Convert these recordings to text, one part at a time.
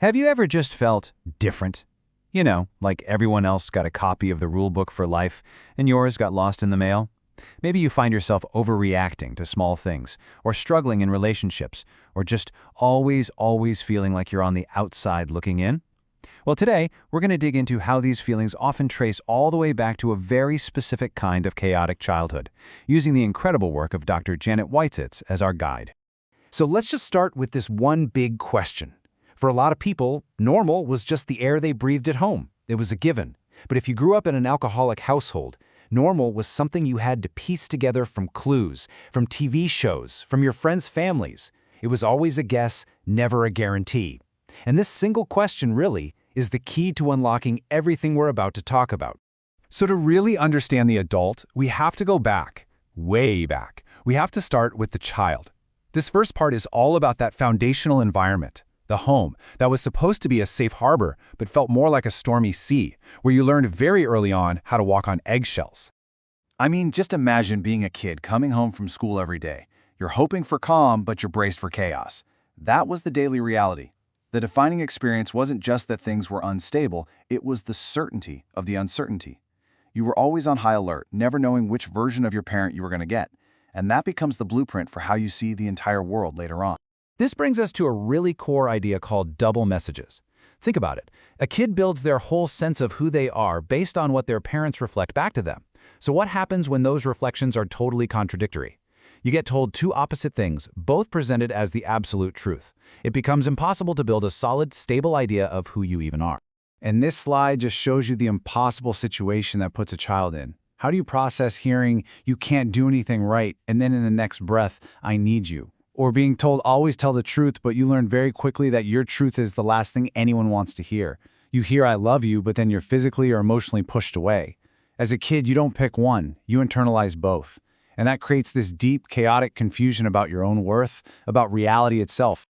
Have you ever just felt different? You know, like everyone else got a copy of the rule book for life and yours got lost in the mail? Maybe you find yourself overreacting to small things, or struggling in relationships, or just always feeling like you're on the outside looking in. Well, today, we're going to dig into how these feelings often trace all the way back to a very specific kind of chaotic childhood, using the incredible work of Dr. Janet Woititz as our guide. So let's just start with this one big question. For a lot of people, normal was just the air they breathed at home. It was a given. But if you grew up in an alcoholic household, normal was something you had to piece together from clues, from TV shows, from your friends' families. It was always a guess, never a guarantee. And this single question, really, is the key to unlocking everything we're about to talk about. So to really understand the adult, we have to go back, way back. We have to start with the child. This first part is all about that foundational environment. The home, that was supposed to be a safe harbor, but felt more like a stormy sea, where you learned very early on how to walk on eggshells. I mean, just imagine being a kid coming home from school every day. You're hoping for calm, but you're braced for chaos. That was the daily reality. The defining experience wasn't just that things were unstable, it was the certainty of the uncertainty. You were always on high alert, never knowing which version of your parent you were going to get. And that becomes the blueprint for how you see the entire world later on. This brings us to a really core idea called double messages. Think about it. A kid builds their whole sense of who they are based on what their parents reflect back to them. So what happens when those reflections are totally contradictory? You get told two opposite things, both presented as the absolute truth. It becomes impossible to build a solid, stable idea of who you even are. And this slide just shows you the impossible situation that puts a child in. How do you process hearing, you can't do anything right, and then in the next breath, I need you? Or being told always tell the truth, but you learn very quickly that your truth is the last thing anyone wants to hear. You hear I love you, but then you're physically or emotionally pushed away. As a kid, you don't pick one, you internalize both. And that creates this deep, chaotic confusion about your own worth, about reality itself.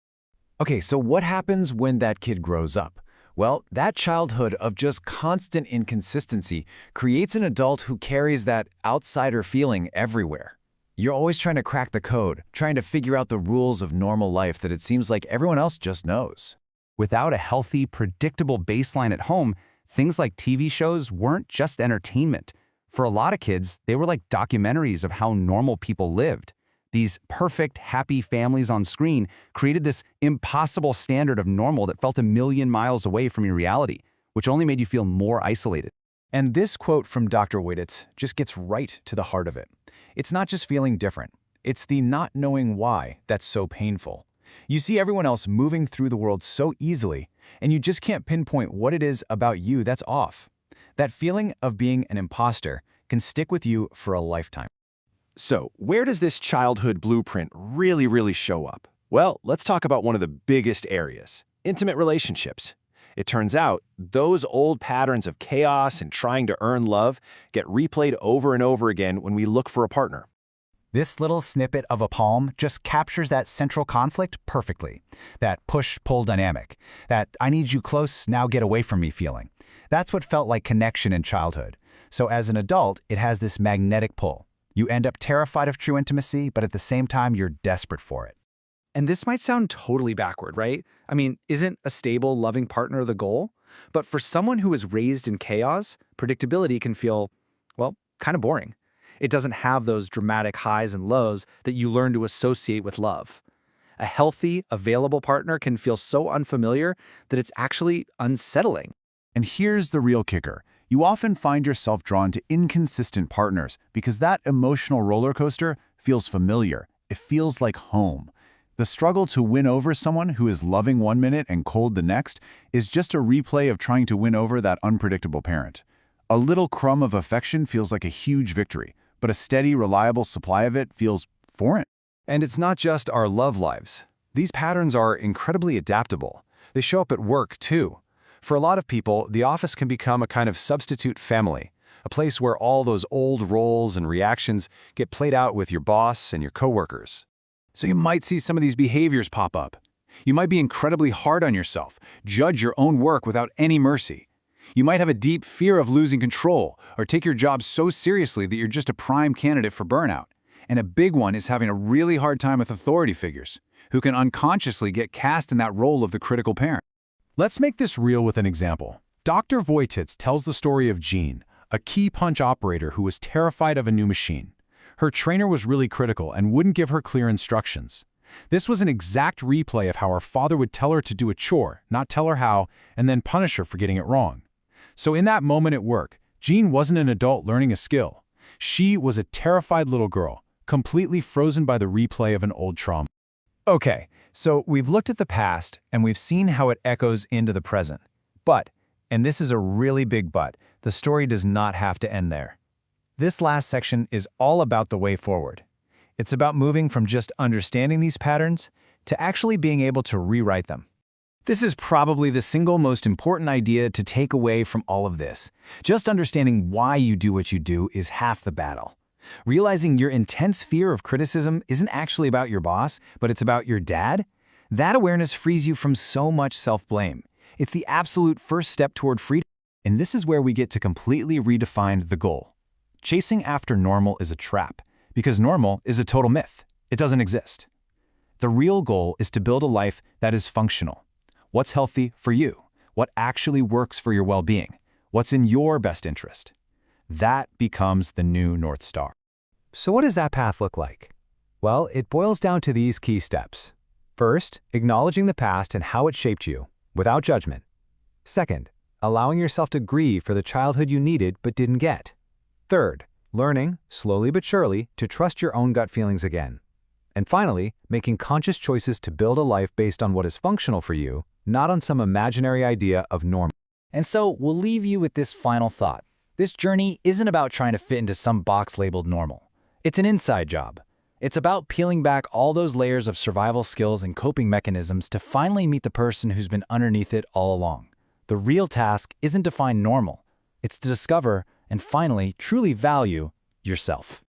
Okay, so what happens when that kid grows up? Well, that childhood of just constant inconsistency creates an adult who carries that outsider feeling everywhere. You're always trying to crack the code, trying to figure out the rules of normal life that it seems like everyone else just knows. Without a healthy, predictable baseline at home, things like TV shows weren't just entertainment. For a lot of kids, they were like documentaries of how normal people lived. These perfect, happy families on screen created this impossible standard of normal that felt a million miles away from your reality, which only made you feel more isolated. And this quote from Dr. Woititz just gets right to the heart of it. It's not just feeling different. It's the not knowing why that's so painful. You see everyone else moving through the world so easily, and you just can't pinpoint what it is about you that's off. That feeling of being an imposter can stick with you for a lifetime. So, where does this childhood blueprint really show up? Well, let's talk about one of the biggest areas: intimate relationships. It turns out, those old patterns of chaos and trying to earn love get replayed over and over again when we look for a partner. This little snippet of a poem just captures that central conflict perfectly. That push-pull dynamic. That I need you close, now get away from me feeling. That's what felt like connection in childhood. So as an adult, it has this magnetic pull. You end up terrified of true intimacy, but at the same time, you're desperate for it. And this might sound totally backward, right? I mean, isn't a stable, loving partner the goal? But for someone who is raised in chaos, predictability can feel, well, kind of boring. It doesn't have those dramatic highs and lows that you learn to associate with love. A healthy, available partner can feel so unfamiliar that it's actually unsettling. And here's the real kicker. You often find yourself drawn to inconsistent partners because that emotional roller coaster feels familiar. It feels like home. The struggle to win over someone who is loving one minute and cold the next is just a replay of trying to win over that unpredictable parent. A little crumb of affection feels like a huge victory, but a steady, reliable supply of it feels foreign. And it's not just our love lives. These patterns are incredibly adaptable. They show up at work, too. For a lot of people, the office can become a kind of substitute family, a place where all those old roles and reactions get played out with your boss and your coworkers. So you might see some of these behaviors pop up. You might be incredibly hard on yourself, judge your own work without any mercy. You might have a deep fear of losing control, or take your job so seriously that you're just a prime candidate for burnout. And a big one is having a really hard time with authority figures, who can unconsciously get cast in that role of the critical parent. Let's make this real with an example. Dr. Woititz tells the story of Jean, a key punch operator who was terrified of a new machine. Her trainer was really critical and wouldn't give her clear instructions. This was an exact replay of how her father would tell her to do a chore, not tell her how, and then punish her for getting it wrong. So in that moment at work, Jean wasn't an adult learning a skill. She was a terrified little girl, completely frozen by the replay of an old trauma. Okay, so we've looked at the past and we've seen how it echoes into the present. But, and this is a really big but, the story does not have to end there. This last section is all about the way forward. It's about moving from just understanding these patterns to actually being able to rewrite them. This is probably the single most important idea to take away from all of this. Just understanding why you do what you do is half the battle. Realizing your intense fear of criticism isn't actually about your boss, but it's about your dad? That awareness frees you from so much self-blame. It's the absolute first step toward freedom. And this is where we get to completely redefine the goal. Chasing after normal is a trap, because normal is a total myth. It doesn't exist. The real goal is to build a life that is functional. What's healthy for you? What actually works for your well-being? What's in your best interest? That becomes the new North Star. So what does that path look like? Well, it boils down to these key steps. First, acknowledging the past and how it shaped you, without judgment. Second, allowing yourself to grieve for the childhood you needed but didn't get. Third, learning, slowly but surely, to trust your own gut feelings again. And finally, making conscious choices to build a life based on what is functional for you, not on some imaginary idea of normal. And so we'll leave you with this final thought. This journey isn't about trying to fit into some box labeled normal. It's an inside job. It's about peeling back all those layers of survival skills and coping mechanisms to finally meet the person who's been underneath it all along. The real task isn't to find normal. It's to discover and finally truly value yourself.